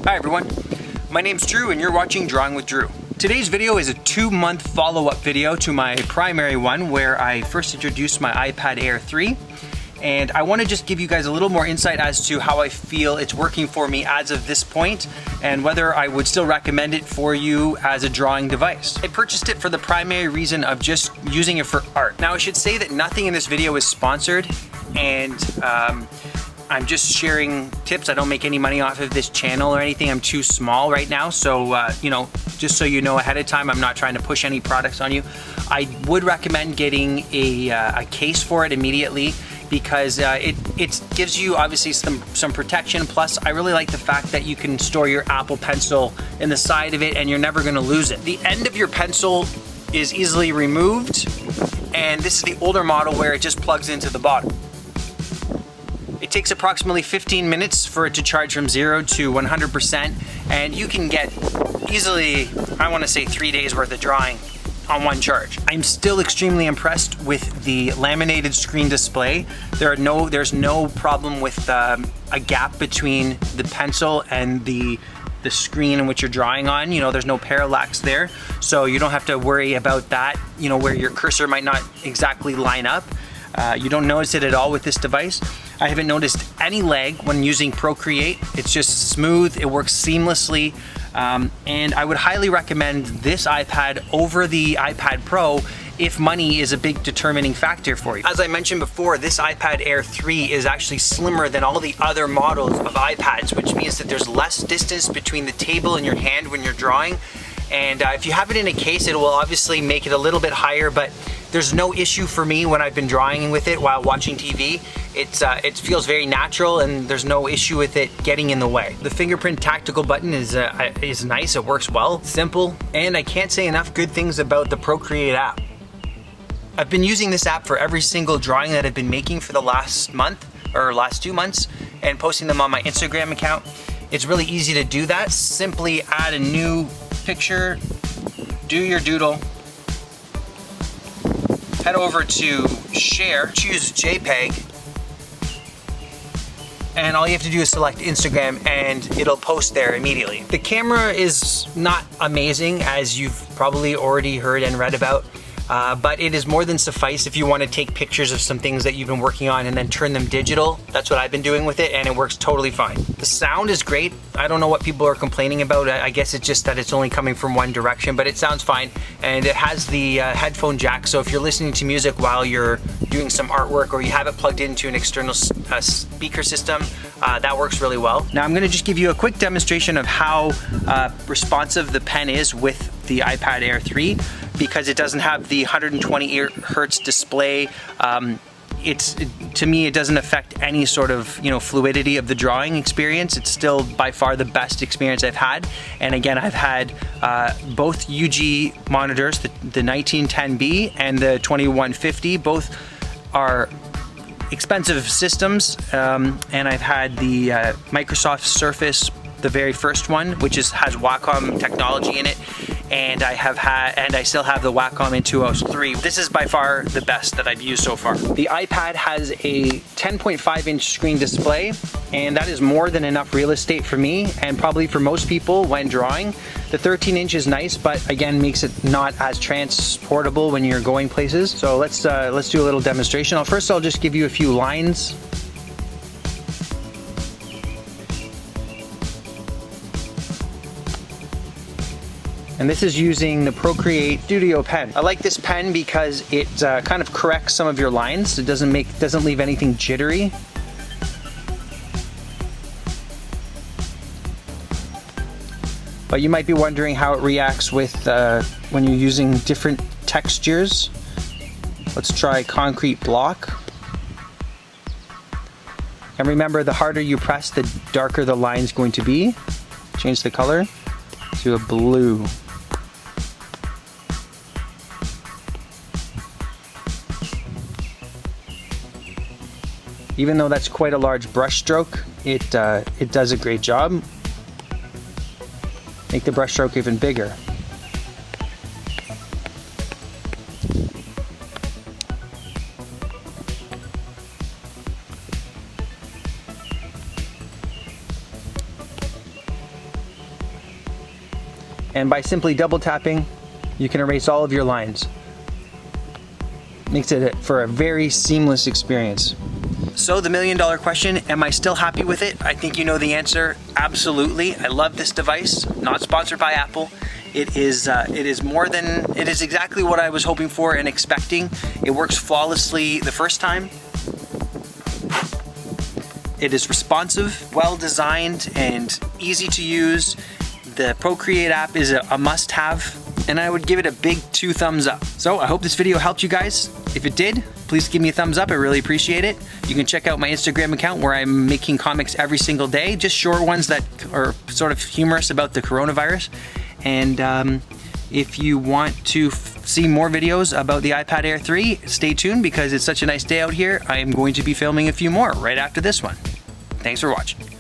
Hi everyone, my name's Drew and you're watching Drawing with Drew. Today's video is a 2-month follow-up video to my primary one where I first introduced my iPad Air 3. And I want to just give you guys a little more insight as to how I feel it's working for me as of this point and whether I would still recommend it for you as a drawing device. I purchased it for the primary reason of just using it for art. Now I should say that nothing in this video is sponsored and I'm just sharing tips. I don't make any money off of this channel or anything. I'm too small right now. So, you know, just so you know ahead of time, I'm not trying to push any products on you. I would recommend getting a case for it immediately, because it gives you obviously some protection. Plus, I really like the fact that you can store your Apple Pencil in the side of it and you're never gonna lose it. The end of your pencil is easily removed, and this is the older model where it just plugs into the bottom. It takes approximately 15 minutes for it to charge from 0 to 100%, and you can get easily, I wanna say 3 days worth of drawing on one charge. I'm still extremely impressed with the laminated screen display. There's no problem with a gap between the pencil and the screen in which you're drawing on. You know, there's no parallax there, so you don't have to worry about that, you know, where your cursor might not exactly line up. You don't notice it at all with this device. I haven't noticed any lag when using Procreate. It's just smooth, it works seamlessly. And I would highly recommend this iPad over the iPad Pro if money is a big determining factor for you. As I mentioned before, this iPad Air 3 is actually slimmer than all the other models of iPads, which means that there's less distance between the table and your hand when you're drawing. And if you have it in a case, it will obviously make it a little bit higher, but there's no issue for me when I've been drawing with it while watching TV. It feels very natural and there's no issue with it getting in the way. The Fingerprint tactical button is nice, it works well, simple, and I can't say enough good things about the Procreate app. I've been using this app for every single drawing that I've been making for the last month or last 2 months and posting them on my Instagram account. It's really easy to do that. Simply add a new picture, do your doodle, head over to share, choose JPEG, and all you have to do is select Instagram and it'll post there immediately. The camera is not amazing, as you've probably already heard and read about, but it is more than suffice if you want to take pictures of some things that you've been working on and then turn them digital. That's what I've been doing with it, and it works totally fine. The sound is great. I don't know what people are complaining about. I guess it's just that it's only coming from one direction, but it sounds fine. And it has the headphone jack, so if you're listening to music while you're doing some artwork or you have it plugged into an external speaker system, that works really well. Now I'm gonna just give you a quick demonstration of how responsive the pen is with the iPad Air 3, because it doesn't have the 120 hertz display. To me, it doesn't affect any sort of, you know, fluidity of the drawing experience. It's still by far the best experience I've had. And again, I've had both UG monitors, the 1910B and the 2150. Both are expensive systems, and I've had the Microsoft Surface, the very first one, which has Wacom technology in it, and I still have the Wacom in 203. This is by far the best that I've used so far. The iPad has a 10.5-inch screen display, and that is more than enough real estate for me and probably for most people when drawing. The 13-inch is nice, but again makes it not as transportable when you're going places. So let's do a little demonstration. First I'll just give you a few lines. And this is using the Procreate Studio pen. I like this pen because it kind of corrects some of your lines. It doesn't leave anything jittery. But you might be wondering how it reacts with when you're using different textures. Let's try concrete block. And remember, the harder you press, the darker the line's going to be. Change the color to a blue. Even though that's quite a large brush stroke, it does a great job. Make the brush stroke even bigger. and by simply double tapping, you can erase all of your lines. Makes it for a very seamless experience. So the $1 million question, am I still happy with it? I think you know the answer. Absolutely. I love this device. Not sponsored by Apple. It is exactly what I was hoping for and expecting. It works flawlessly the first time. It is responsive, well designed, and easy to use. The Procreate app is a must-have, and I would give it a big 2 thumbs up. So I hope this video helped you guys. If it did, please give me a thumbs up. I really appreciate it. You can check out my Instagram account where I'm making comics every single day, just short ones that are sort of humorous about the coronavirus. And if you want to see more videos about the iPad Air 3, stay tuned because it's such a nice day out here. I am going to be filming a few more right after this one. Thanks for watching.